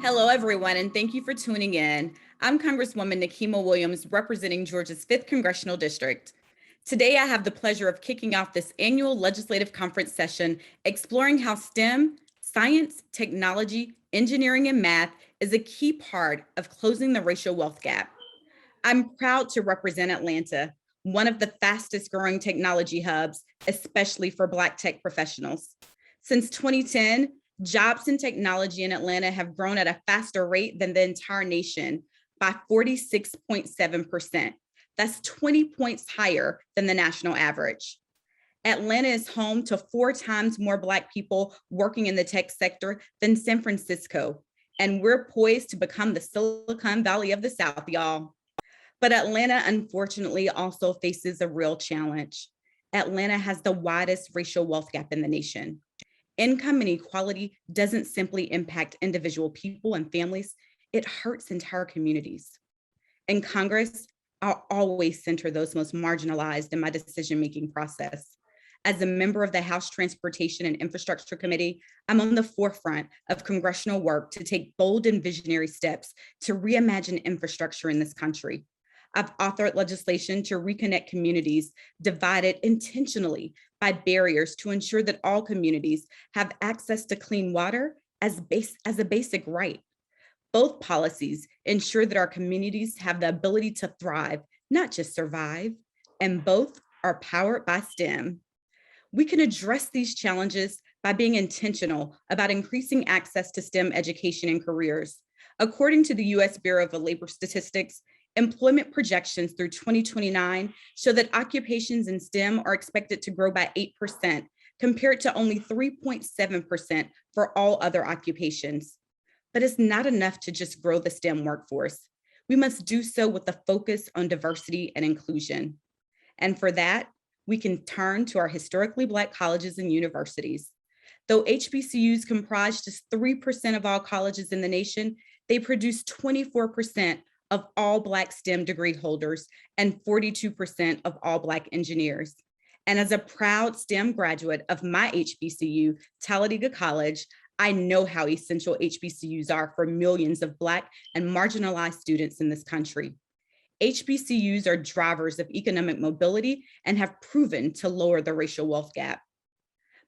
Hello, everyone, and thank you for tuning in. I'm Congresswoman Nikema Williams, representing Georgia's 5th Congressional District. Today, I have the pleasure of kicking off this annual legislative conference session, exploring how STEM, science, technology, engineering, and math is a key part of closing the racial wealth gap. I'm proud to represent Atlanta, one of the fastest growing technology hubs, especially for Black tech professionals. Since 2010, jobs in technology in Atlanta have grown at a faster rate than the entire nation by 46.7%. That's 20 points higher than the national average. Atlanta is home to 4 times more Black people working in the tech sector than San Francisco, and we're poised to become the Silicon Valley of the South, y'all. But Atlanta, unfortunately, also faces a real challenge. Atlanta has the widest racial wealth gap in the nation. Income inequality doesn't simply impact individual people and families, it hurts entire communities. In Congress, I'll always center those most marginalized in my decision-making process. As a member of the House Transportation and Infrastructure Committee, I'm on the forefront of congressional work to take bold and visionary steps to reimagine infrastructure in this country. I've authored legislation to reconnect communities divided intentionally by barriers to ensure that all communities have access to clean water as a basic right. Both policies ensure that our communities have the ability to thrive, not just survive, and both are powered by STEM. We can address these challenges by being intentional about increasing access to STEM education and careers. According to the US Bureau of Labor Statistics, employment projections through 2029 show that occupations in STEM are expected to grow by 8%, compared to only 3.7% for all other occupations. But it's not enough to just grow the STEM workforce. We must do so with a focus on diversity and inclusion. And for that, we can turn to our historically Black colleges and universities. Though HBCUs comprise just 3% of all colleges in the nation, they produce 24% of all Black STEM degree holders and 42% of all Black engineers. And as a proud STEM graduate of my HBCU, Talladega College, I know how essential HBCUs are for millions of Black and marginalized students in this country. HBCUs are drivers of economic mobility and have proven to lower the racial wealth gap.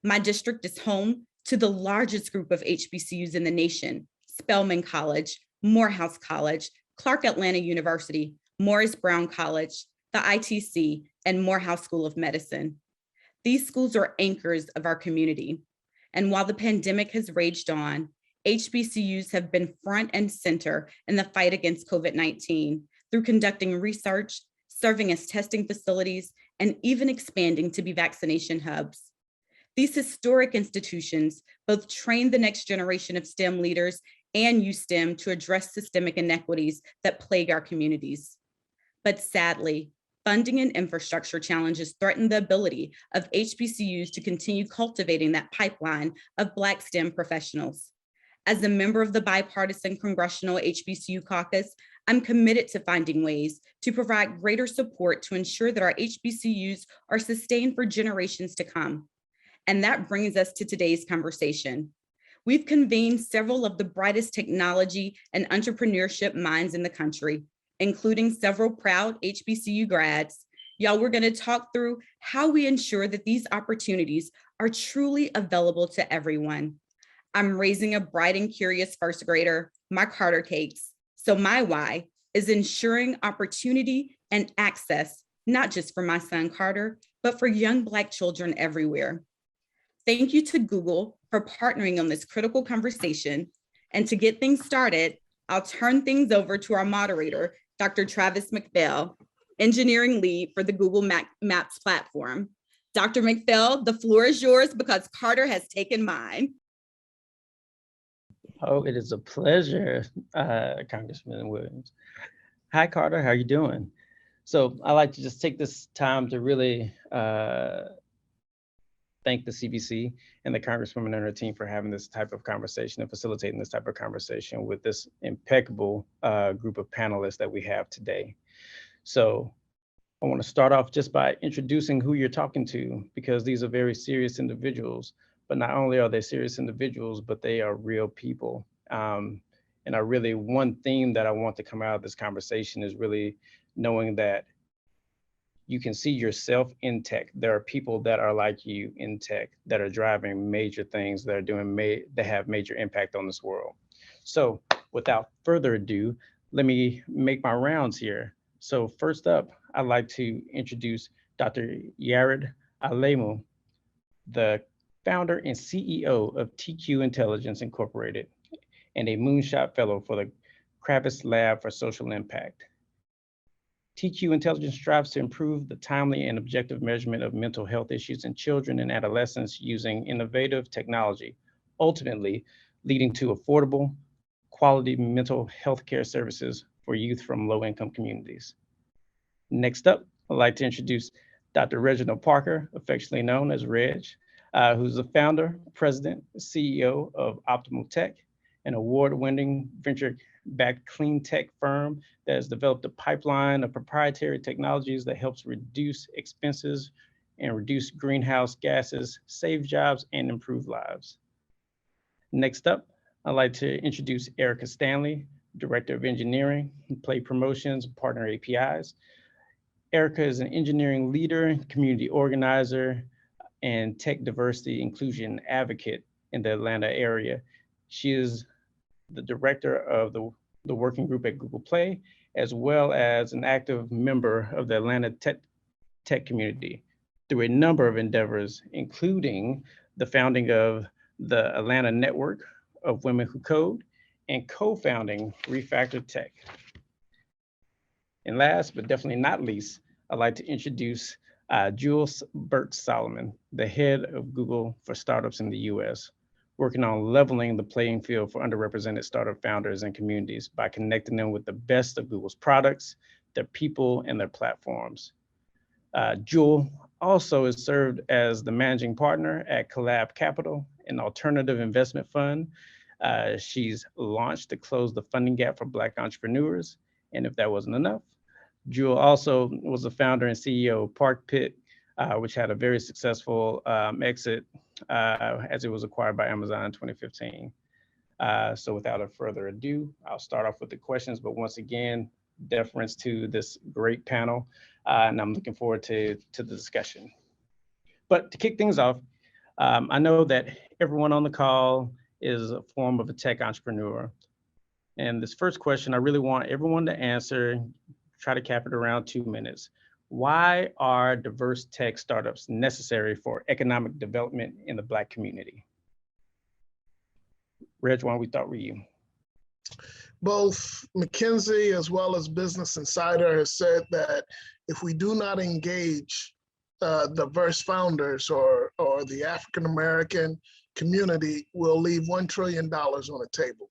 My district is home to the largest group of HBCUs in the nation: Spelman College, Morehouse College, Clark Atlanta University, Morris Brown College, the ITC, and Morehouse School of Medicine. These schools are anchors of our community. And while the pandemic has raged on, HBCUs have been front and center in the fight against COVID-19 through conducting research, serving as testing facilities, and even expanding to be vaccination hubs. These historic institutions both train the next generation of STEM leaders and use STEM to address systemic inequities that plague our communities. But sadly, funding and infrastructure challenges threaten the ability of HBCUs to continue cultivating that pipeline of Black STEM professionals. As a member of the bipartisan Congressional HBCU Caucus, I'm committed to finding ways to provide greater support to ensure that our HBCUs are sustained for generations to come. And that brings us to today's conversation. We've convened several of the brightest technology and entrepreneurship minds in the country, including several proud HBCU grads. Y'all, we're gonna talk through how we ensure that these opportunities are truly available to everyone. I'm raising a bright and curious first grader, my Carter Cakes. So my why is ensuring opportunity and access, not just for my son Carter, but for young Black children everywhere. Thank you to Google for partnering on this critical conversation. And to get things started, I'll turn things over to our moderator, Dr. Travis McPhail, engineering lead for the Google Maps platform. Dr. McPhail, the floor is yours because Carter has taken mine. Oh, it is a pleasure, Congressman Williams. Hi, Carter. How are you doing? So I like to just take this time to really thank the CBC and the Congresswoman and her team for having this type of conversation and facilitating this type of conversation with this impeccable group of panelists that we have today. So I want to start off just by introducing who you're talking to, because these are very serious individuals. But not only are they serious individuals, but they are real people. And I really, one theme that I want to come out of this conversation is really knowing that you can see yourself in tech. There are people that are like you in tech that are driving major things, that are that have major impact on this world. So without further ado, let me make my rounds here. So first up, I'd like to introduce Dr. Yared Alemu, the founder and CEO of TQ Intelligence Incorporated, and a Moonshot Fellow for the Kravis Lab for Social Impact. TQ Intelligence strives to improve the timely and objective measurement of mental health issues in children and adolescents using innovative technology, ultimately leading to affordable, quality mental health care services for youth from low-income communities. Next up, I'd like to introduce Dr. Reginald Parker, affectionately known as Reg, who's the founder, president, CEO of Optimal Tech, an award-winning venture-backed clean tech firm that has developed a pipeline of proprietary technologies that helps reduce expenses and reduce greenhouse gases, save jobs, and improve lives. Next up, I'd like to introduce Erica Stanley, Director of Engineering, Play Promotions, Partner APIs. Erica is an engineering leader, community organizer, and tech diversity inclusion advocate in the Atlanta area. She is the director of the working group at Google Play, as well as an active member of the Atlanta tech community through a number of endeavors, including the founding of the Atlanta Network of Women Who Code and co-founding Refactor Tech. And last, but definitely not least, I'd like to introduce Jules Burt-Solomon, the head of Google for startups in the US, working on leveling the playing field for underrepresented startup founders and communities by connecting them with the best of Google's products, their people, and their platforms. Jewel also has served as the managing partner at Collab Capital, an alternative investment fund. She's launched to close the funding gap for Black entrepreneurs. And if that wasn't enough, Jewel also was the founder and CEO of Park Pit, which had a very successful exit as it was acquired by Amazon in 2015. So without a further ado, I'll start off with the questions, but once again, deference to this great panel, and I'm looking forward to the discussion. But to kick things off, I know that everyone on the call is a form of a tech entrepreneur. And this first question, I really want everyone to answer, try to cap it around 2 minutes. Why are diverse tech startups necessary for economic development in the Black community? Reg, why don't we start with you? Both McKinsey as well as Business Insider has said that if we do not engage diverse founders or the African-American community, we'll leave $1 trillion on the table.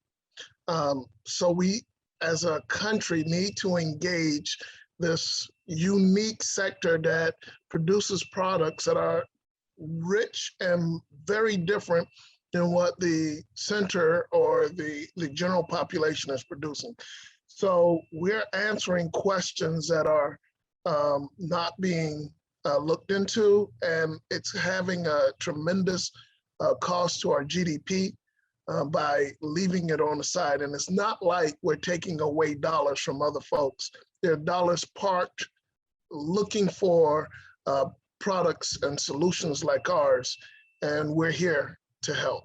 So we, as a country, need to engage this unique sector that produces products that are rich and very different than what the center or the general population is producing. So we're answering questions that are not being looked into, and it's having a tremendous cost to our GDP by leaving it on the side. And it's not like we're taking away dollars from other folks. There are dollars parked looking for products and solutions like ours, and we're here to help.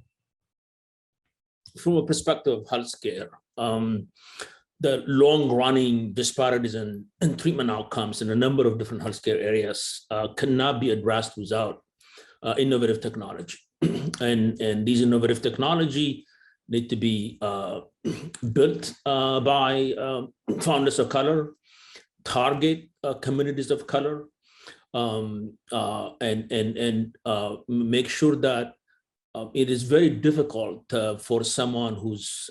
From a perspective of healthcare, the long-running disparities in treatment outcomes in a number of different healthcare areas cannot be addressed without innovative technology. And these innovative technology need to be built by founders of color, target communities of color, and make sure that it is very difficult for someone who's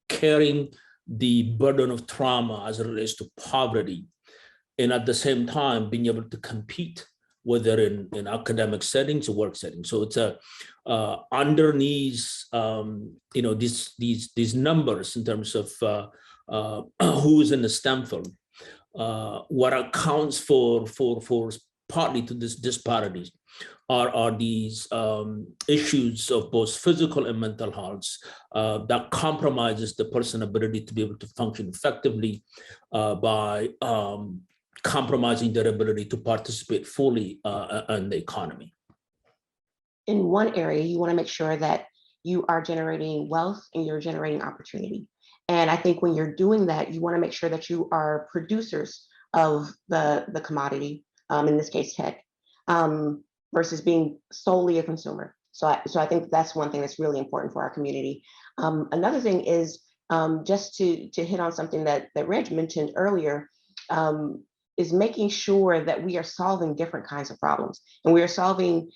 carrying the burden of trauma as it relates to poverty, and at the same time being able to compete, whether in academic settings or work settings. So it's underneath these numbers in terms of who's in the STEM field, what accounts for partly to this disparities are these issues of both physical and mental health that compromises the person's ability to be able to function effectively by compromising their ability to participate fully in the economy. In one area, you want to make sure that you are generating wealth and you're generating opportunity. And I think when you're doing that, you want to make sure that you are producers of the commodity, in this case, tech, versus being solely a consumer. So I think that's one thing that's really important for our community. Another thing is just to hit on something that Reg mentioned earlier, is making sure that we are solving different kinds of problems. And we are solving,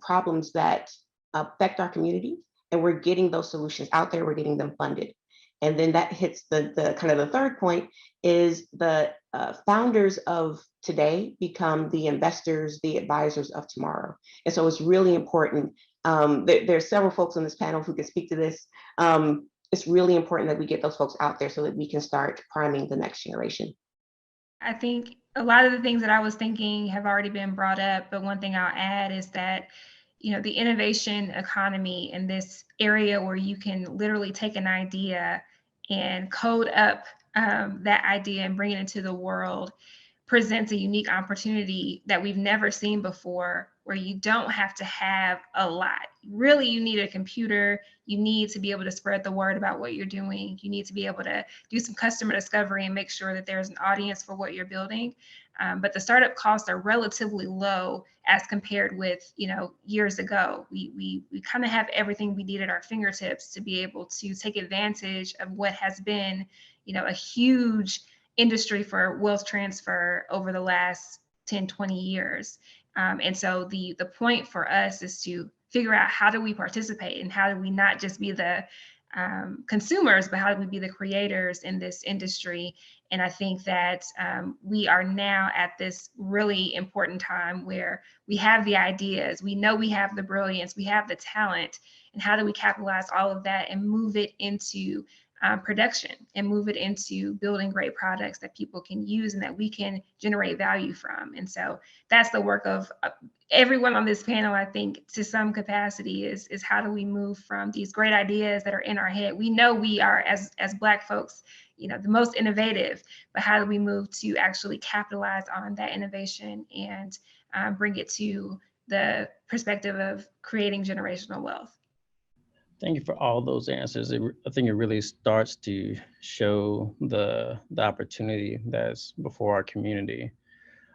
problems that affect our community, and we're getting those solutions out there, we're getting them funded. And then that hits the kind of the third point is the founders of today become the investors, the advisors of tomorrow. And so it's really important. There's several folks on this panel who can speak to this. It's really important that we get those folks out there so that we can start priming the next generation. I think a lot of the things that I was thinking have already been brought up, but one thing I'll add is that, the innovation economy in this area where you can literally take an idea and code up that idea and bring it into the world presents a unique opportunity that we've never seen before, where you don't have to have a lot. Really, you need a computer. You need to be able to spread the word about what you're doing. You need to be able to do some customer discovery and make sure that there's an audience for what you're building. But the startup costs are relatively low as compared with, years ago. We kind of have everything we need at our fingertips to be able to take advantage of what has been, a huge industry for wealth transfer over the last 10, 20 years. And so the point for us is to figure out how do we participate and how do we not just be the consumers, but how do we be the creators in this industry? And I think that we are now at this really important time where we have the ideas, we know we have the brilliance, we have the talent, and how do we capitalize all of that and move it into production and move it into building great products that people can use and that we can generate value from. And so that's the work of everyone on this panel, I think, to some capacity is how do we move from these great ideas that are in our head? We know we are, as Black folks, the most innovative, but how do we move to actually capitalize on that innovation and bring it to the perspective of creating generational wealth? Thank you for all those answers. I think it really starts to show the opportunity that's before our community.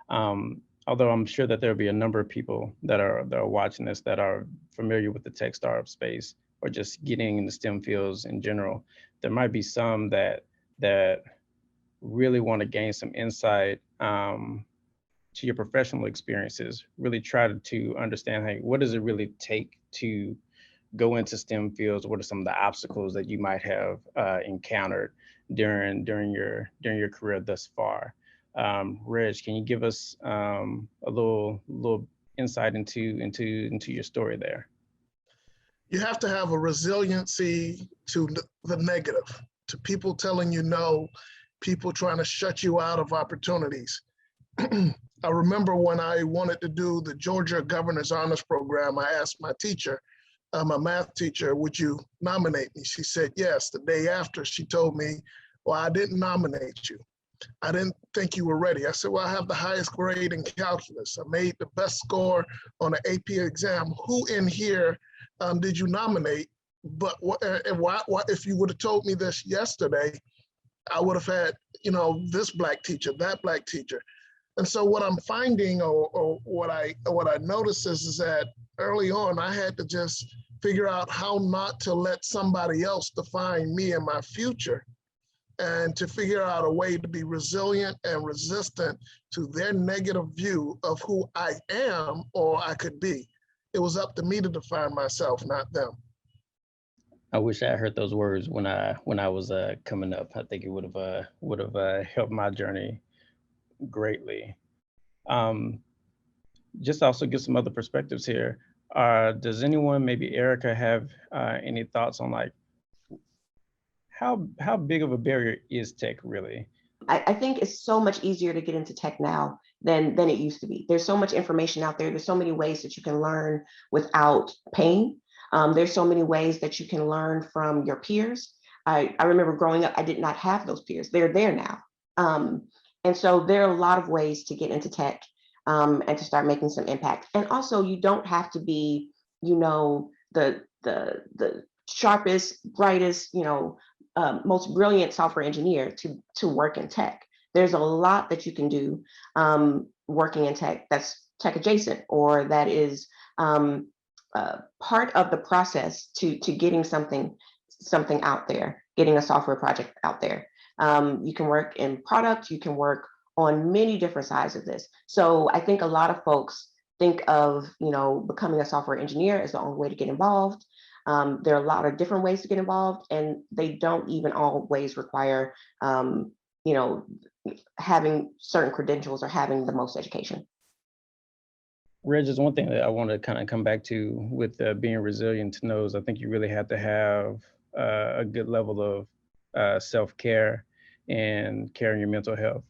Although I'm sure that there'll be a number of people that are watching this that are familiar with the tech startup space or just getting in the STEM fields in general. There might be some that really want to gain some insight to your professional experiences. Really try to understand, hey, what does it really take to go into STEM fields? What are some of the obstacles that you might have encountered during your career thus far? Reg, can you give us a little insight into your story there? You have to have a resiliency to the negative, to people telling you no, people trying to shut you out of opportunities. I remember when I wanted to do the Georgia Governor's Honors Program, I asked my teacher, my math teacher, would you nominate me? She said yes. The day after, she told me, well, I didn't nominate you. I didn't think you were ready. I said, well, I have the highest grade in calculus. I made the best score on the AP exam. Who in here did you nominate? But if you would have told me this yesterday, I would have had, this Black teacher, that Black teacher. And so what I'm finding or what I noticed is that early on, I had to just figure out how not to let somebody else define me and my future, and to figure out a way to be resilient and resistant to their negative view of who I am or I could be. it was up to me to define myself, not them. I wish I heard those words when I was coming up. I think it would have helped my journey greatly. Just also get some other perspectives here. Does anyone, maybe Erica, have any thoughts on like how big of a barrier is tech really? I think it's so much easier to get into tech now than it used to be. There's so much information out there. There's so many ways that you can learn without pain. There's so many ways that you can learn from your peers. I remember growing up, I did not have those peers. They're there now. And so there are a lot of ways to get into tech and to start making some impact. And also, you don't have to be, the sharpest, brightest, most brilliant software engineer to work in tech. There's a lot that you can do working in tech that's tech adjacent, or that is part of the process to getting something out there, getting a software project out there. You can work in product, you can work on many different sides of this. So I think a lot of folks think of becoming a software engineer as the only way to get involved. There are a lot of different ways to get involved, and they don't even always require, having certain credentials or having the most education. Reg, is one thing that I want to kind of come back to with being resilient to knows. I think you really have to have a good level of self-care and caring your mental health.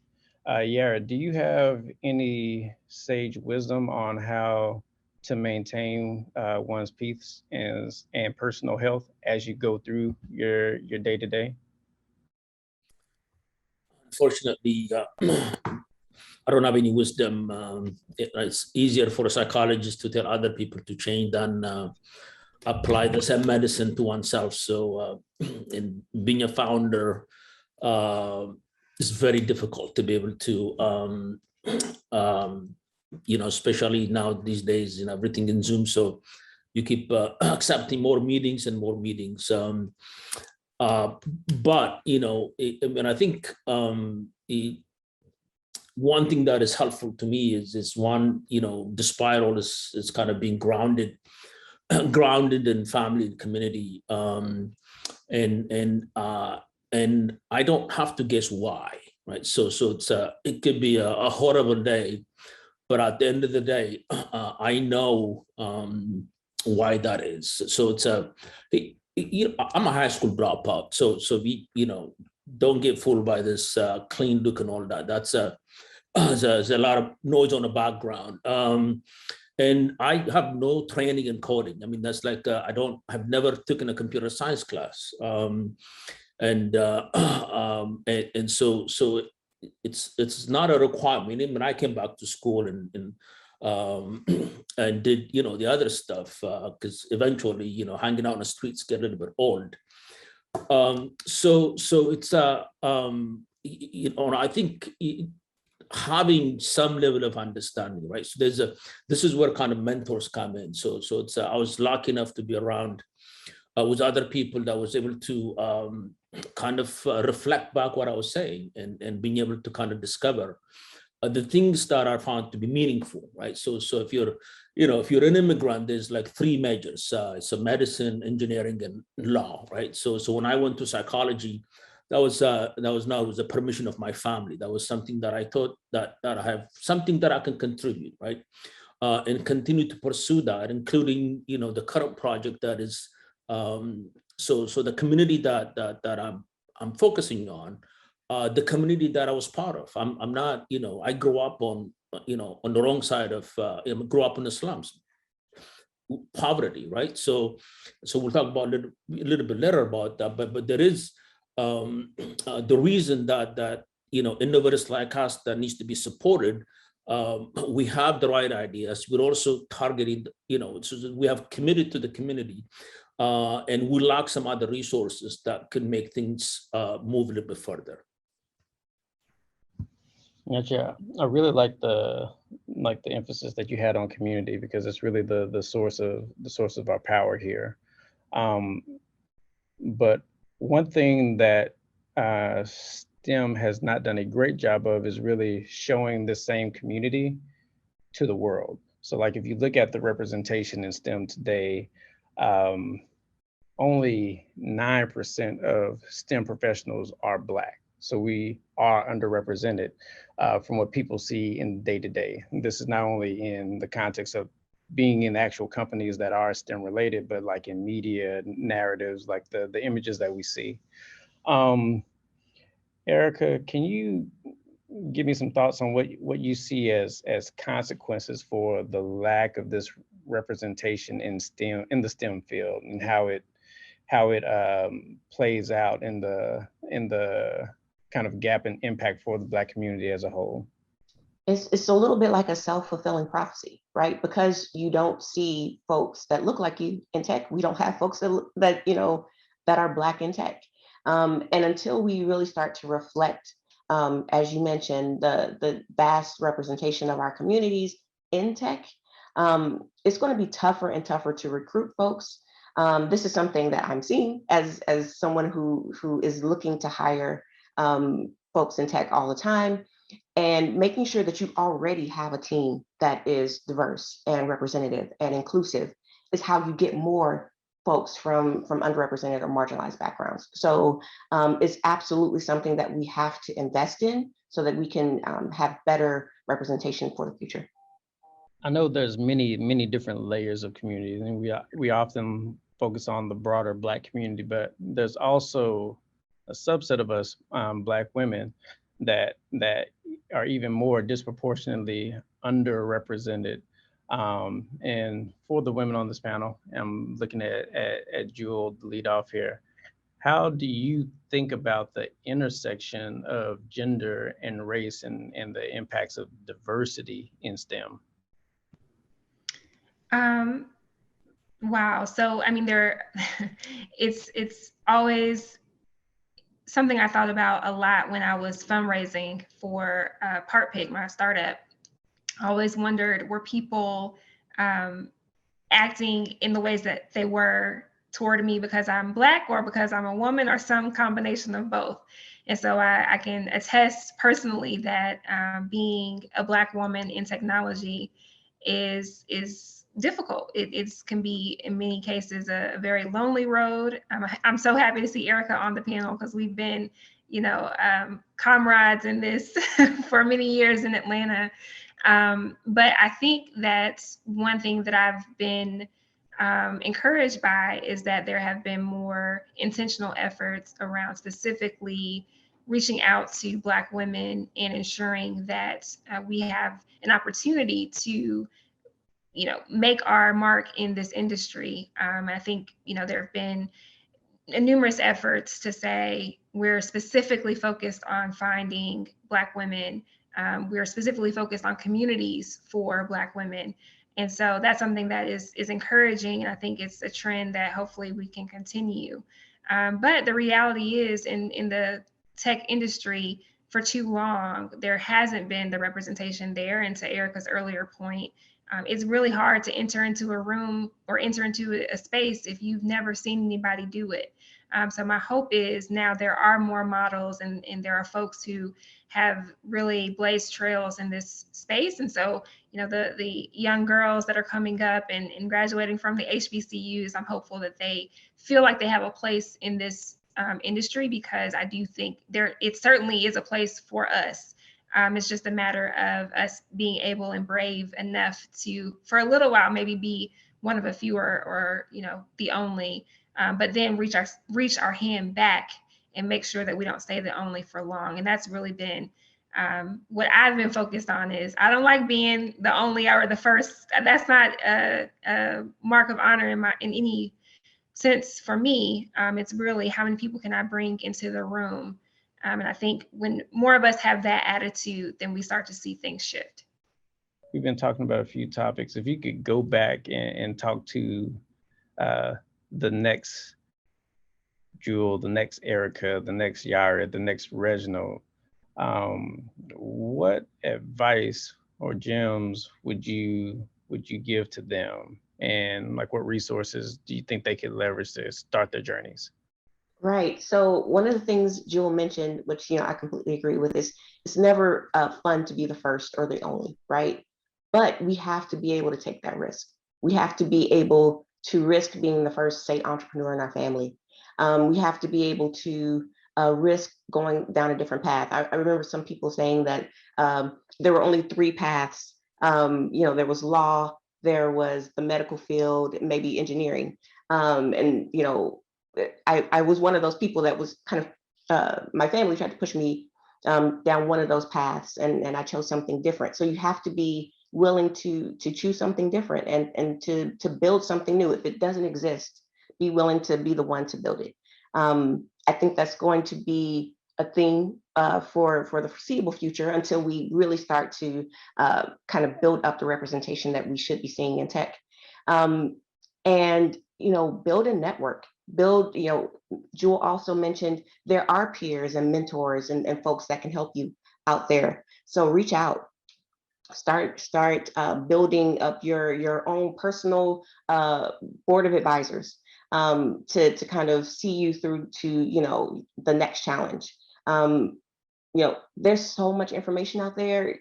Yara, do you have any sage wisdom on how to maintain one's peace and personal health as you go through your day-to-day? Unfortunately, I don't have any wisdom. It's easier for a psychologist to tell other people to change than apply the same medicine to oneself. So in being a founder, it's very difficult to be able to, especially now these days, everything in Zoom. So you keep accepting more meetings and more meetings. But, and I think one thing that is helpful to me is one, despite all this, it's kind of being grounded in family and community. And I don't have to guess why, right? So it's it could be a horrible day, but at the end of the day, I know why that is. So it's I'm a high school dropout, so we don't get fooled by this clean look and all that. That's there's a lot of noise on the background. And I have no training in coding. I mean, that's like I've never taken a computer science class. And so it's not a requirement. When I came back to school and did the other stuff, because eventually hanging out on the streets get a little bit old. So it's I think having some level of understanding, right? So this is where kind of mentors come in. So it's I was lucky enough to be around with other people that was able to kind of reflect back what I was saying and being able to kind of discover the things that are found to be meaningful, right? So if you're an immigrant, there's like three majors. It's medicine, engineering, and law, right? So when I went to psychology, that was a permission of my family. That was something that I thought that I have something that I can contribute, right? And continue to pursue that, including the current project that is so the community that I'm focusing on, the community that I was part of. I'm not, I grew up on the wrong side of grew up in the slums, poverty, right? So we'll talk about a little bit later about that, but there is the reason that innovators like us that needs to be supported. We have the right ideas. We're also targeting, so we have committed to the community, and we lack some other resources that could make things move a little bit further. Gotcha. I really like the emphasis that you had on community, because it's really the source of our power here. But one thing that STEM has not done a great job of is really showing the same community to the world. So like if you look at the representation in STEM today, only 9% of STEM professionals are Black. So we are underrepresented from what people see in day to day. This is not only in the context of being in actual companies that are STEM related, but like in media narratives, like the images that we see. Erica, can you give me some thoughts on what you see as consequences for the lack of this representation in STEM, in the STEM field, and how it plays out in the kind of gap and impact for the Black community as a whole? It's a little bit like a self-fulfilling prophecy, right? Because you don't see folks that look like you in tech. We don't have folks that are Black in tech. And until we really start to reflect, as you mentioned, the vast representation of our communities in tech, it's going to be tougher and tougher to recruit folks. This is something that I'm seeing as someone who is looking to hire folks in tech all the time, and making sure that you already have a team that is diverse and representative and inclusive is how you get more folks from underrepresented or marginalized backgrounds. So it's absolutely something that we have to invest in so that we can have better representation for the future. I know there's many different layers of communities, and we often focus on the broader Black community, but there's also a subset of us, Black women, that are even more disproportionately underrepresented. And for the women on this panel, I'm looking at Jewel, the lead off here. How do you think about the intersection of gender and race and the impacts of diversity in STEM? Wow. So, I mean, it's always something I thought about a lot when I was fundraising for PartPick, my startup. I always wondered, were people acting in the ways that they were toward me because I'm Black or because I'm a woman or some combination of both? And so I can attest personally that being a Black woman in technology is difficult. It can be, in many cases, a very lonely road. I'm so happy to see Erica on the panel because we've been, comrades in this for many years in Atlanta. But I think that one thing that I've been encouraged by is that there have been more intentional efforts around specifically reaching out to Black women and ensuring that we have an opportunity to make our mark in this industry. I think, there have been numerous efforts to say we're specifically focused on finding Black women. We're specifically focused on communities for Black women. And so that's something that is encouraging. And I think it's a trend that hopefully we can continue. But the reality is in the tech industry, for too long, there hasn't been the representation there. And to Erica's earlier point, it's really hard to enter into a room or enter into a space if you've never seen anybody do it. So my hope is now there are more models and there are folks who have really blazed trails in this space. And so, the young girls that are coming up and graduating from the HBCUs, I'm hopeful that they feel like they have a place in this industry, because I do think it certainly is a place for us. It's just a matter of us being able and brave enough to, for a little while, maybe be one of a few or the only, but then reach our hand back and make sure that we don't stay the only for long. And that's really been what I've been focused on. Is I don't like being the only or the first. That's not a mark of honor in any sense for me. It's really how many people can I bring into the room. And I think when more of us have that attitude, then we start to see things shift. We've been talking about a few topics. If you could go back and talk to the next Jewel, the next Erica, the next Yara, the next Reginald, what advice or gems would you give to them? And like, what resources do you think they could leverage to start their journeys? Right. So one of the things Jewel mentioned, which I completely agree with, is it's never fun to be the first or the only, right? But we have to be able to take that risk. We have to be able to risk being the first, say, entrepreneur in our family. We have to be able to risk going down a different path. I remember some people saying that there were only 3 paths. There was law, there was the medical field, maybe engineering. I was one of those people that was kind of, my family tried to push me down one of those paths, and I chose something different. So you have to be willing to choose something different and to build something new. If it doesn't exist, be willing to be the one to build it. I think that's going to be a thing for the foreseeable future until we really start to kind of build up the representation that we should be seeing in tech. And build a network. Jewel also mentioned there are peers and mentors and folks that can help you out there. So reach out. Start building up your own personal board of advisors to kind of see you through to the next challenge. There's so much information out there.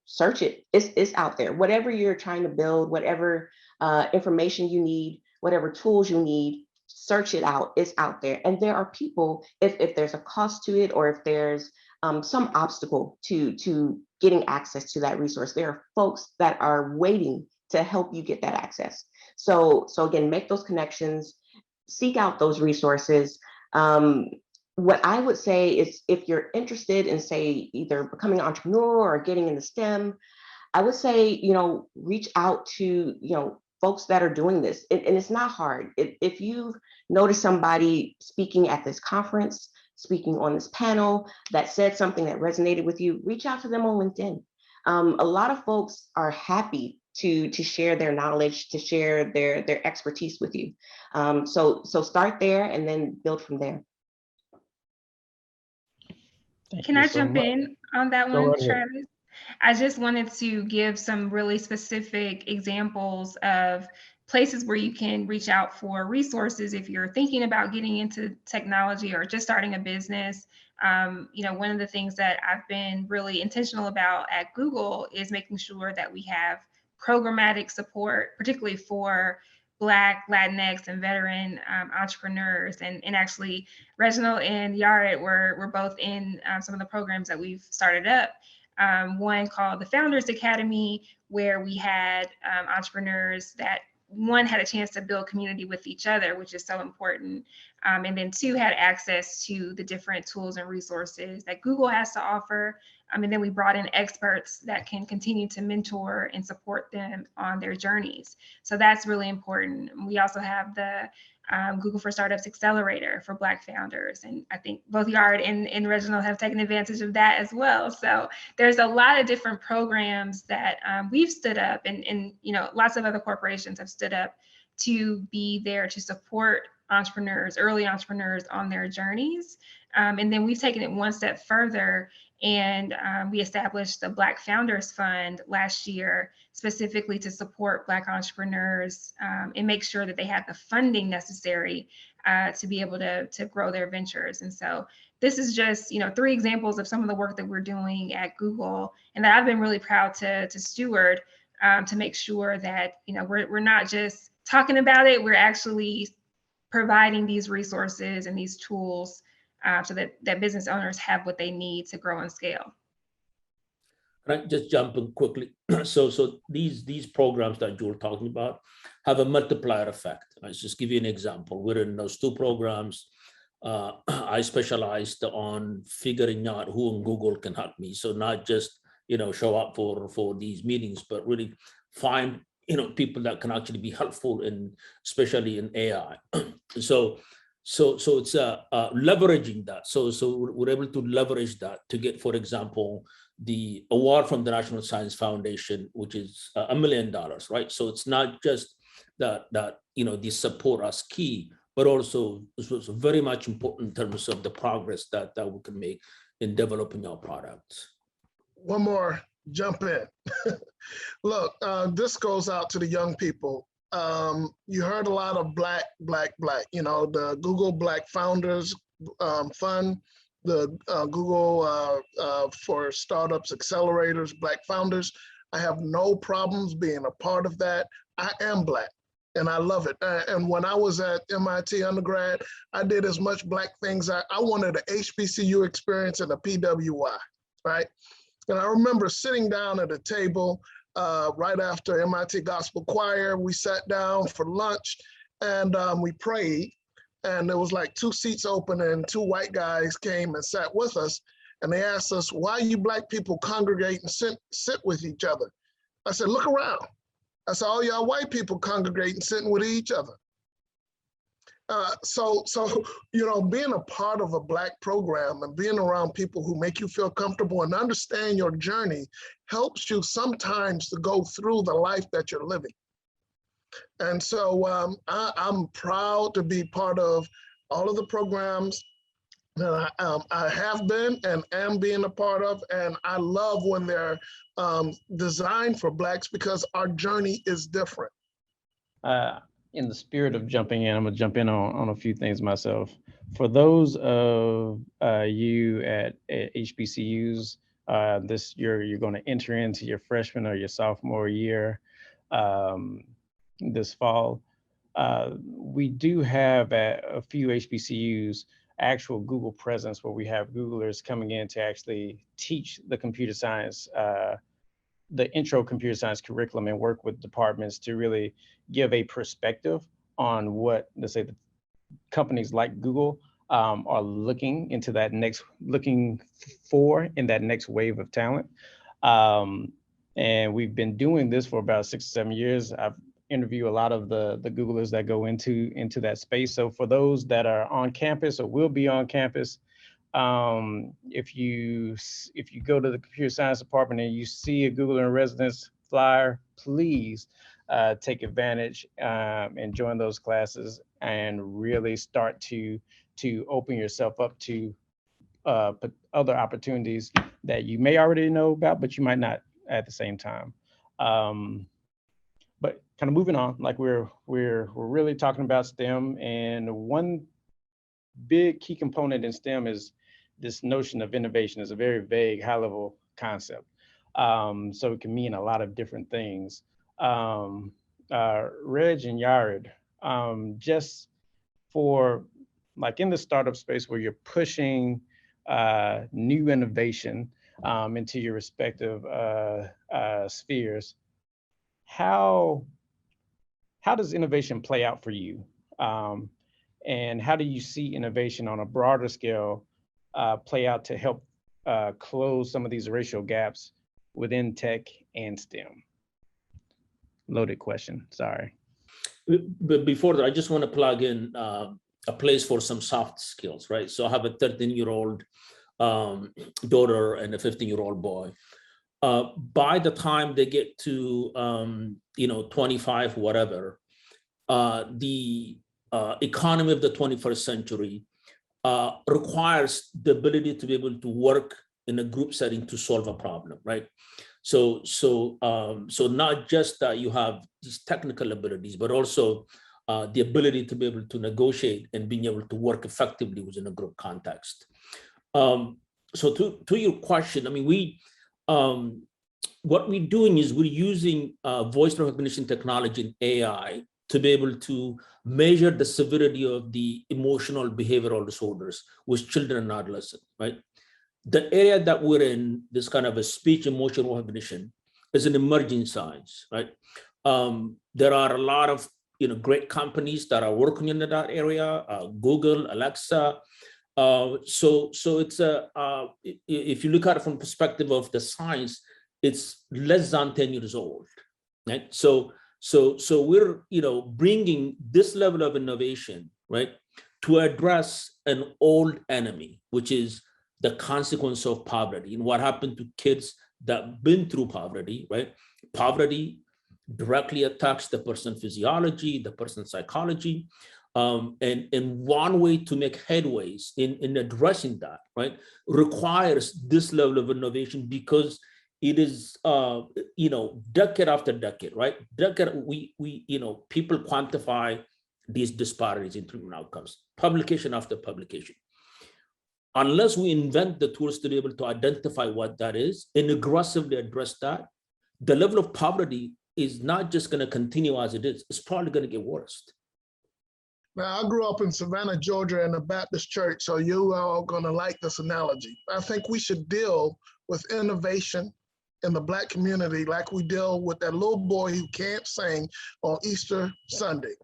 Search it. It's out there. Whatever you're trying to build, whatever information you need, whatever tools you need, search it out. It's out there. And there are people, if there's a cost to it, or if there's some obstacle to getting access to that resource, there are folks that are waiting to help you get that access. So again, make those connections, seek out those resources. What I would say is, if you're interested in, say, either becoming an entrepreneur or getting into STEM, I would say, reach out to, folks that are doing this. And it's not hard. If you've noticed somebody speaking at this conference, speaking on this panel that said something that resonated with you, reach out to them on LinkedIn. A lot of folks are happy to share their knowledge, to share their expertise with you. So start there and then build from there. Can I jump in on that one, Travis? I just wanted to give some really specific examples of places where you can reach out for resources if you're thinking about getting into technology or just starting a business. One of the things that I've been really intentional about at Google is making sure that we have programmatic support, particularly for Black, Latinx, and veteran entrepreneurs. And actually, Reginald and Yared were both in some of the programs that we've started up. One called the Founders Academy, where we had entrepreneurs that, one, had a chance to build community with each other, which is so important. And then 2, had access to the different tools and resources that Google has to offer. And then we brought in experts that can continue to mentor and support them on their journeys. So that's really important. We also have the Google for Startups Accelerator for Black founders. And I think both Yared and Reginald have taken advantage of that as well. So there's a lot of different programs that we've stood up, and lots of other corporations have stood up to be there to support entrepreneurs, early entrepreneurs on their journeys. And then we've taken it one step further, and we established the Black Founders Fund last year, specifically to support Black entrepreneurs and make sure that they have the funding necessary to be able to grow their ventures. And so this is just 3 examples of some of the work that we're doing at Google, and that I've been really proud to steward to make sure that we're not just talking about it, we're actually providing these resources and these tools so that business owners have what they need to grow and scale. Can I just jump in quickly? So these programs that you're talking about have a multiplier effect. Let's just give you an example. We're in those 2 programs. I specialized on figuring out who in Google can help me. So not just show up for these meetings, but really find people that can actually be helpful especially in AI. So it's leveraging that. So we're able to leverage that to get, for example, the award from the National Science Foundation, which is $1 million, right? So it's not just that the support us key, but also this was very much important in terms of the progress that we can make in developing our products. One more jump in. Look, this goes out to the young people. You heard a lot of Black, the Google Black Founders Fund, the Google for Startups Accelerators, Black Founders. I have no problems being a part of that. I am Black and I love it. And when I was at MIT undergrad, I did as much Black things. I wanted an HBCU experience and a PWI, right? And I remember sitting down at a table right after MIT Gospel Choir. We sat down for lunch and we prayed. And there was like 2 seats open and 2 white guys came and sat with us. And they asked us, why you Black people congregate and sit with each other? I said, look around. I said, all y'all white people congregate and sitting with each other. So you know, being a part of a Black program and being around people who make you feel comfortable and understand your journey helps you sometimes to go through the life that you're living. And so I'm proud to be part of all of the programs that I have been and am being a part of. And I love when they're designed for Blacks because our journey is different. In the spirit of jumping in, I'm gonna jump in on a few things myself. For those of you at HBCUs this year, you're gonna enter into your freshman or your sophomore year this fall. We do have at a few HBCUs actual Google presence where we have Googlers coming in to actually teach the computer science, the intro computer science curriculum and work with departments to really give a perspective on what, let's say, the companies like Google are looking into that looking for in that next wave of talent. And we've been doing this for about 6 or 7 years. I've interviewed a lot of the Googlers that go into that space. So for those that are on campus or will be on campus, if you go to the computer science department and you see a Googler in residence flyer, please take advantage and join those classes and really start to open yourself up to other opportunities that you may already know about, but you might not at the same time. But kind of moving on, like we're really talking about STEM, and one big key component in STEM is this notion of innovation. Is a very vague, high-level concept. So it can mean a lot of different things. Reg and Yared, just for like in the startup space where you're pushing new innovation into your respective spheres, how does innovation play out for you? And how do you see innovation on a broader scale play out to help close some of these racial gaps within tech and STEM? Loaded question, sorry. But before that, I just want to plug in a place for some soft skills, right? So I have a 13-year-old daughter and a 15-year-old boy. By the time they get to 25, whatever, the economy of the 21st century requires the ability to be able to work in a group setting to solve a problem, right? So not just that you have these technical abilities, but also the ability to be able to negotiate and being able to work effectively within a group context. So to your question, I mean, what we're doing is we're using voice recognition technology and AI to be able to measure the severity of the emotional behavioral disorders with children and adolescents, right? The area that we're in, this kind of a speech emotional recognition, is an emerging science, right? There are a lot of great companies that are working in that area, Google, Alexa. So it's if you look at it from the perspective of the science, it's less than 10 years old, right? So we're bringing this level of innovation, right, to address an old enemy, which is the consequence of poverty and what happened to kids that have been through poverty, right? Poverty directly attacks the person's physiology, the person's psychology. And one way to make headways in addressing that, right, requires this level of innovation because it is, decade after decade, right? People quantify these disparities in treatment outcomes, publication after publication. Unless we invent the tools to be able to identify what that is and aggressively address that, the level of poverty is not just going to continue as it is, it's probably going to get worse. Now, I grew up in Savannah, Georgia, in a Baptist church, so you are going to like this analogy. I think we should deal with innovation in the Black community like we deal with that little boy who can't sing on Easter Sunday.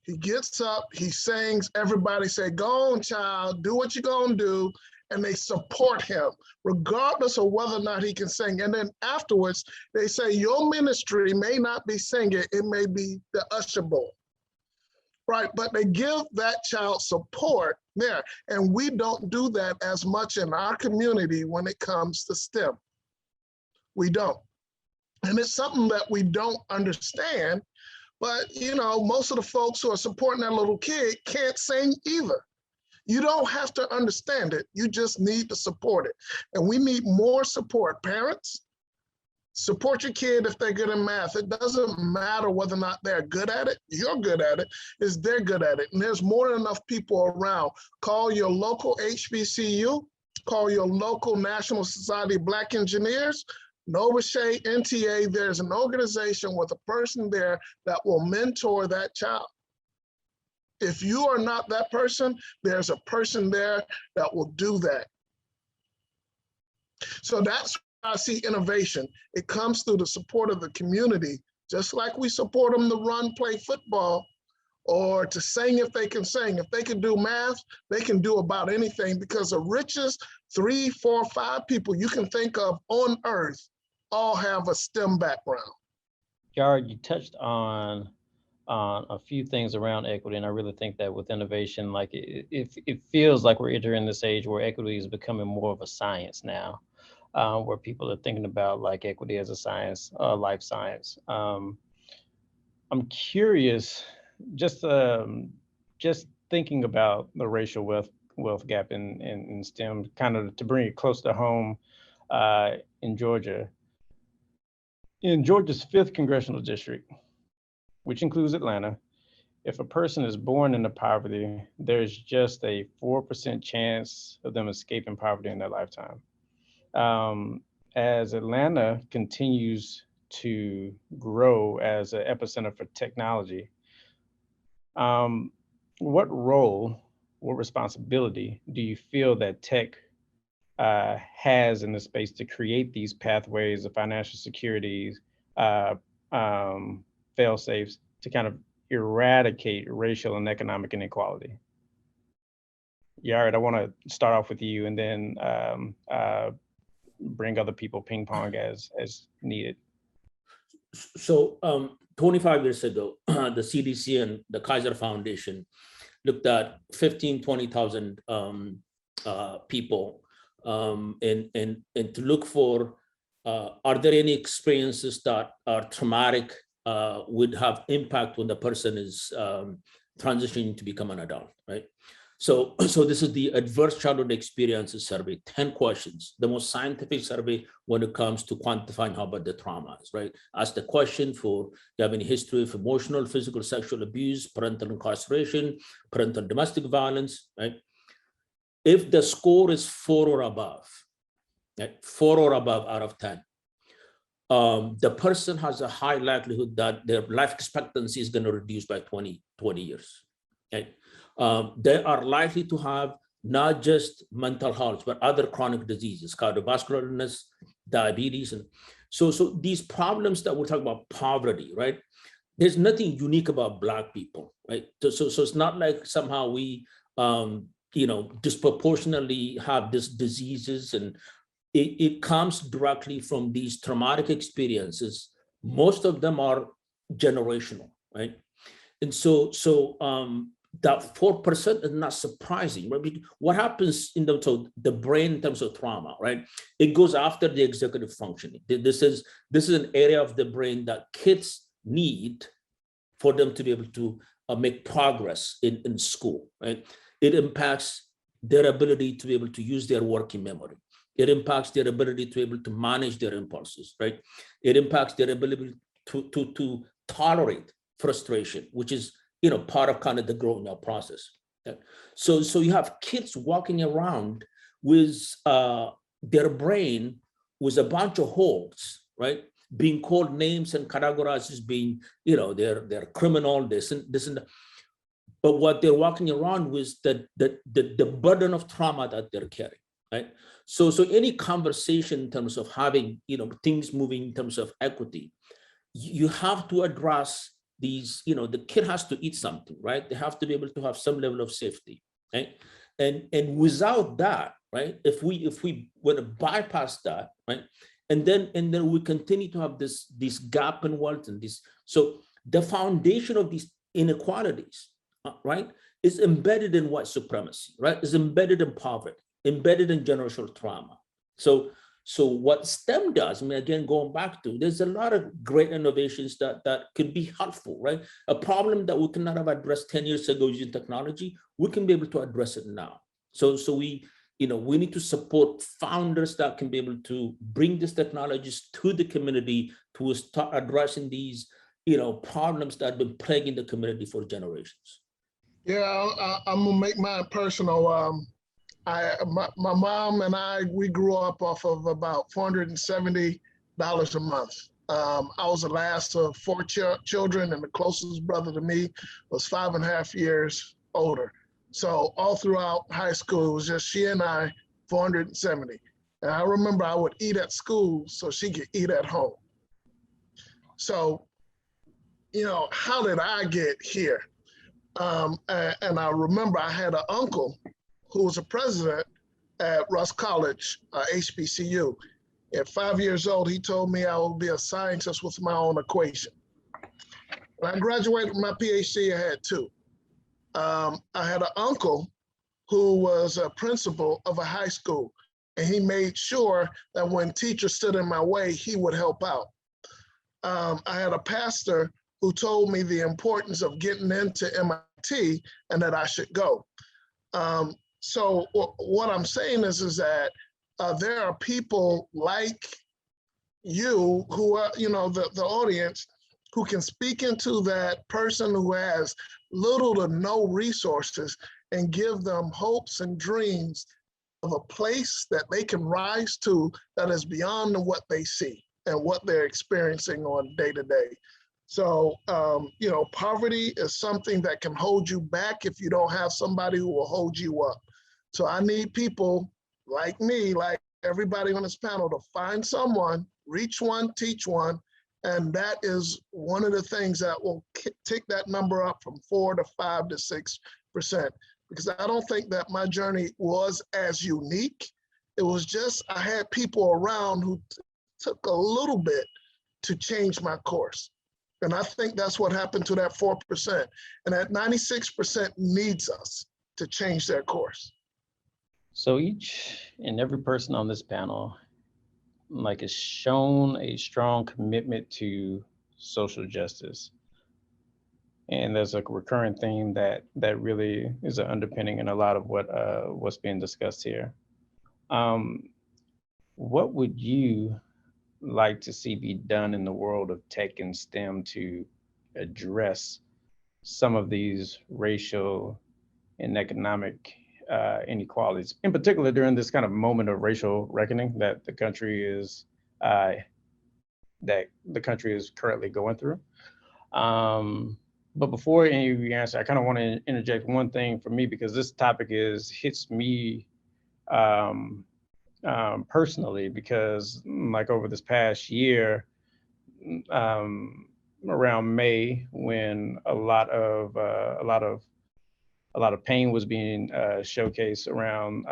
He gets up, he sings, everybody say, go on, child, do what you're going to do, and they support him, regardless of whether or not he can sing. And then afterwards, they say, your ministry may not be singing, it may be the usher boy. Right, but they give that child support there. And we don't do that as much in our community when it comes to STEM. We don't. And it's something that we don't understand, but you know, most of the folks who are supporting that little kid can't sing either. You don't have to understand it, you just need to support it. And we need more support. Parents, support your kid if they're good in math. It doesn't matter whether or not they're good at it, you're good at it, is they're good at it. And there's more than enough people around. Call your local HBCU, call your local National Society of Black Engineers, Nova Shea, NTA, there's an organization with a person there that will mentor that child. If you are not that person, there's a person there that will do that. So that's I see innovation. It comes through the support of the community, just like we support them to run, play football, or to sing if they can sing. If they can do math, they can do about anything, because the richest 3, 4, 5 people you can think of on earth all have a STEM background. Jared, you touched on a few things around equity, and I really think that with innovation, like it feels like we're entering this age where equity is becoming more of a science now. Where people are thinking about like equity as a science, life science. I'm curious, just thinking about the racial wealth gap in STEM, kind of to bring it close to home in Georgia. In Georgia's 5th congressional district, which includes Atlanta, if a person is born into poverty, there's just a 4% chance of them escaping poverty in their lifetime. As Atlanta continues to grow as an epicenter for technology, what role, what responsibility do you feel that tech has in the space to create these pathways of financial security, fail-safes to kind of eradicate racial and economic inequality? Yared, I want to start off with you and then bring other people ping pong as needed. So 25 years ago, the CDC and the Kaiser Foundation looked at 20,000 people and to look for, are there any experiences that are traumatic, would have impact when the person is transitioning to become an adult, right? So this is the Adverse Childhood Experiences Survey, 10 questions, the most scientific survey when it comes to quantifying how about the traumas, right? Ask the question for, do you have any history of emotional, physical, sexual abuse, parental incarceration, parental domestic violence, right? If the score is 4 or above, right? 4 or above out of 10, the person has a high likelihood that their life expectancy is going to reduce by 20 years, right? They are likely to have not just mental health, but other chronic diseases, cardiovascular illness, diabetes. And so these problems that we're talking about, poverty, right? There's nothing unique about Black people, right? So it's not like somehow we, disproportionately have these diseases, and it comes directly from these traumatic experiences. Most of them are generational, right? And so that 4% is not surprising, right? What happens in the brain in terms of trauma, right? It goes after the executive functioning. This is an area of the brain that kids need for them to be able to make progress in school, right? It impacts their ability to be able to use their working memory. It impacts their ability to be able to manage their impulses, right? It impacts their ability to tolerate frustration, which is part of kind of the growing up process. So you have kids walking around with their brain with a bunch of holes, right? being called names and categorized as being, they're criminal, this and that. But what they're walking around with the burden of trauma that they're carrying, right? So any conversation in terms of having, things moving in terms of equity, you have to address these, the kid has to eat something, right? They have to be able to have some level of safety, right? And without that, right, if we were to bypass that, right, and then we continue to have this gap in wealth and this, so the foundation of these inequalities, right, is embedded in white supremacy, right, is embedded in poverty, embedded in generational trauma. So what STEM does, I mean, again, going back to, there's a lot of great innovations that could be helpful, right? A problem that we could not have addressed 10 years ago using technology, we can be able to address it now. So we need to support founders that can be able to bring these technologies to the community to start addressing these, problems that have been plaguing the community for generations. Yeah, I'm gonna make mine personal. My mom and we grew up off of about $470 a month. I was the last of 4 children, and the closest brother to me was 5.5 years older. So all throughout high school, it was just she and I, 470. And I remember I would eat at school so she could eat at home. So, how did I get here? And I remember I had an uncle who was a president at Russ College, HBCU. At 5 years old, he told me I would be a scientist with my own equation. When I graduated with my PhD, I had 2. I had an uncle who was a principal of a high school, and he made sure that when teachers stood in my way, he would help out. I had a pastor who told me the importance of getting into MIT and that I should go. So what I'm saying is that there are people like you who are, the audience, who can speak into that person who has little to no resources and give them hopes and dreams of a place that they can rise to that is beyond what they see and what they're experiencing on day to day. So, poverty is something that can hold you back if you don't have somebody who will hold you up. So I need people like me, like everybody on this panel, to find someone, reach one, teach one. And that is one of the things that will take that number up from 4 to 5 to 6%. Because I don't think that my journey was as unique. It was just, I had people around who took a little bit to change my course. And I think that's what happened to that 4%. And that 96% needs us to change their course. So each and every person on this panel, has shown a strong commitment to social justice. And there's a recurring theme that really is an underpinning in a lot of what's being discussed here. What would you like to see be done in the world of tech and STEM to address some of these racial and economic inequalities, in particular during this kind of moment of racial reckoning that the country is currently going through? But before any of you answer, I kind of want to interject one thing for me, because this topic hits me personally, because over this past year, around May, when a lot of pain was being showcased around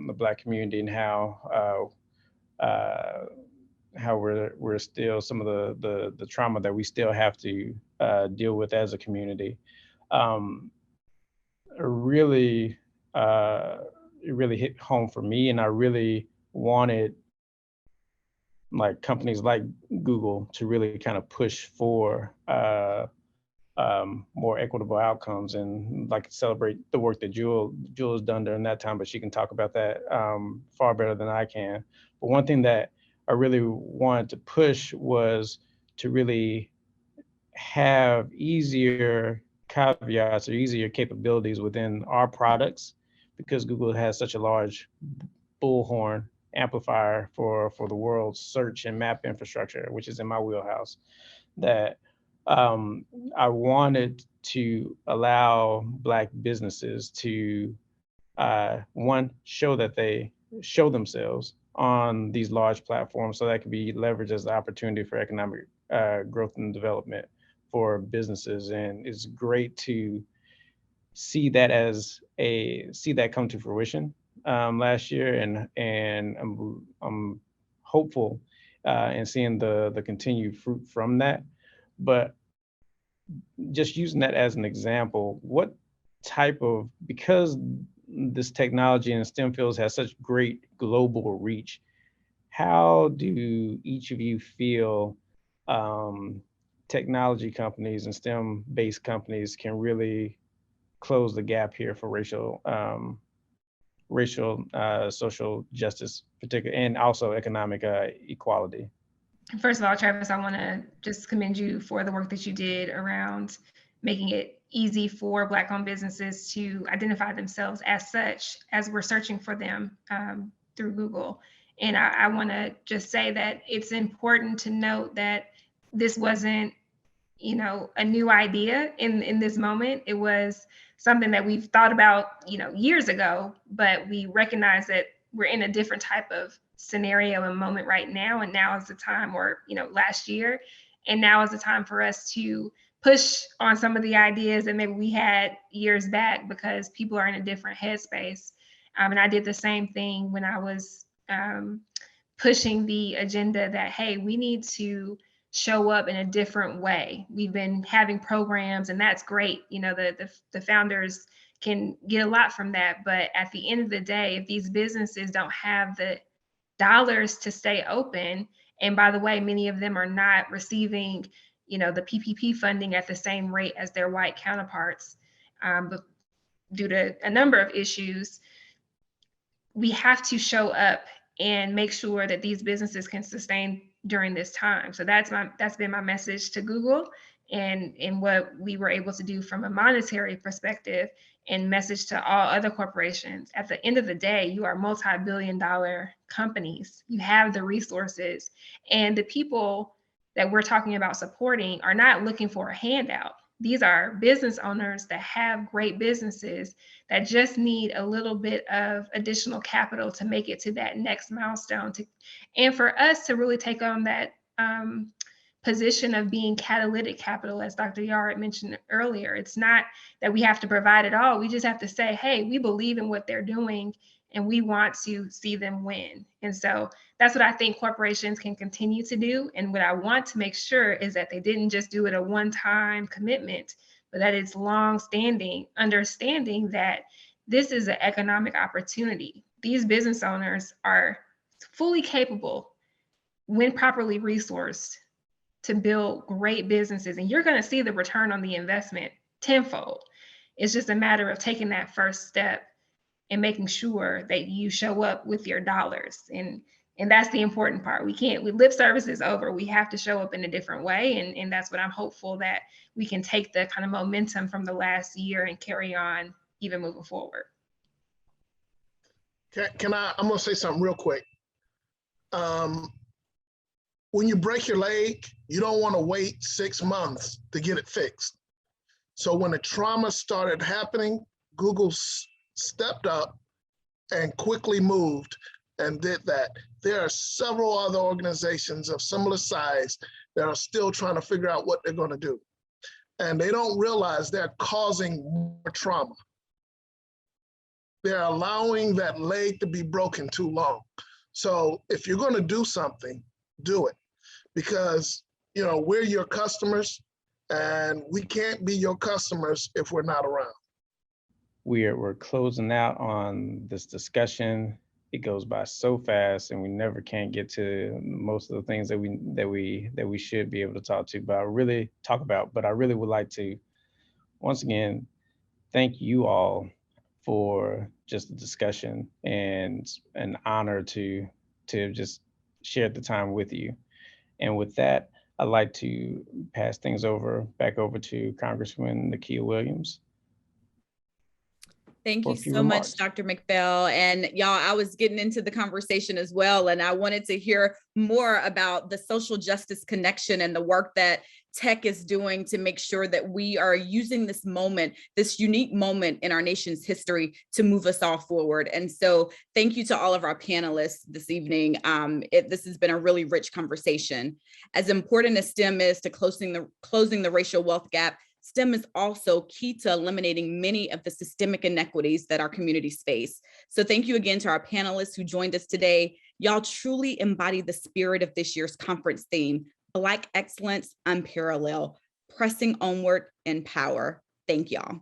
the Black community, and how we're still, some of the trauma that we still have to deal with as a community, it really hit home for me. And I really wanted companies like Google to really kind of push for more equitable outcomes, and celebrate the work that Jewel has done during that time, but she can talk about that far better than I can. But one thing that I really wanted to push was to really have easier caveats or easier capabilities within our products, because Google has such a large bullhorn amplifier for the world's search and map infrastructure, which is in my wheelhouse, that I wanted to allow Black businesses to, one, show themselves on these large platforms so that can be leveraged as an opportunity for economic growth and development for businesses. And it's great to see that come to fruition last year, and I'm hopeful in seeing the continued fruit from that. But just using that as an example, because this technology in STEM fields has such great global reach, how do each of you feel technology companies and STEM-based companies can really close the gap here for racial, social justice, particularly, and also economic equality? First of all, Travis, I want to just commend you for the work that you did around making it easy for Black-owned businesses to identify themselves as such as we're searching for them through Google. And I want to just say that it's important to note that this wasn't, a new idea in this moment. It was something that we've thought about, years ago, but we recognize that we're in a different type of scenario and moment right now. And now is the time, or, last year, and now is the time for us to push on some of the ideas that maybe we had years back, because people are in a different headspace. And I did the same thing when I was pushing the agenda that, hey, we need to show up in a different way. We've been having programs, and that's great. The founders can get a lot from that. But at the end of the day, if these businesses don't have the dollars to stay open, and by the way, many of them are not receiving, the PPP funding at the same rate as their white counterparts, but due to a number of issues, we have to show up and make sure that these businesses can sustain during this time. So that's been my message to Google, and what we were able to do from a monetary perspective, and message to all other corporations. At the end of the day, you are multi-billion-dollar companies. You have the resources, and the people that we're talking about supporting are not looking for a handout. These are business owners that have great businesses that just need a little bit of additional capital to make it to that next milestone. And for us to really take on that position of being catalytic capital, as Dr. Yard mentioned earlier, it's not that we have to provide it all. We just have to say, hey, we believe in what they're doing, and we want to see them win. And so that's what I think corporations can continue to do. And what I want to make sure is that they didn't just do it a one-time commitment, but that it's long-standing, understanding that this is an economic opportunity. These business owners are fully capable, when properly resourced, to build great businesses. And you're going to see the return on the investment tenfold. It's just a matter of taking that first step and making sure that you show up with your dollars. And that's the important part. Lip service is over. We have to show up in a different way. And that's what I'm hopeful, that we can take the kind of momentum from the last year and carry on even moving forward. I'm going to say something real quick. When you break your leg, you don't want to wait 6 months to get it fixed. So when the trauma started happening, Google stepped up and quickly moved and did that. There are several other organizations of similar size that are still trying to figure out what they're going to do. And they don't realize they're causing more trauma. They're allowing that leg to be broken too long. So if you're going to do something, do it. Because, we're your customers, and we can't be your customers if we're not around. We're closing out on this discussion. It goes by so fast, and we never can get to most of the things that we should be able to talk about. But I really would like to, once again, thank you all for just the discussion, and an honor to just share the time with you. And with that, I'd like to pass things back over to Congresswoman Nikema Williams. Thank for you a few so much, remarks. Dr. McPhail. And y'all, I was getting into the conversation as well, and I wanted to hear more about the social justice connection and the work that tech is doing to make sure that we are using this moment, this unique moment in our nation's history, to move us all forward. And so thank you to all of our panelists this evening. This has been a really rich conversation. As important as STEM is to closing the racial wealth gap, STEM is also key to eliminating many of the systemic inequities that our communities face. So thank you again to our panelists who joined us today. Y'all truly embody the spirit of this year's conference theme: Black excellence unparalleled, pressing onward in power. Thank y'all.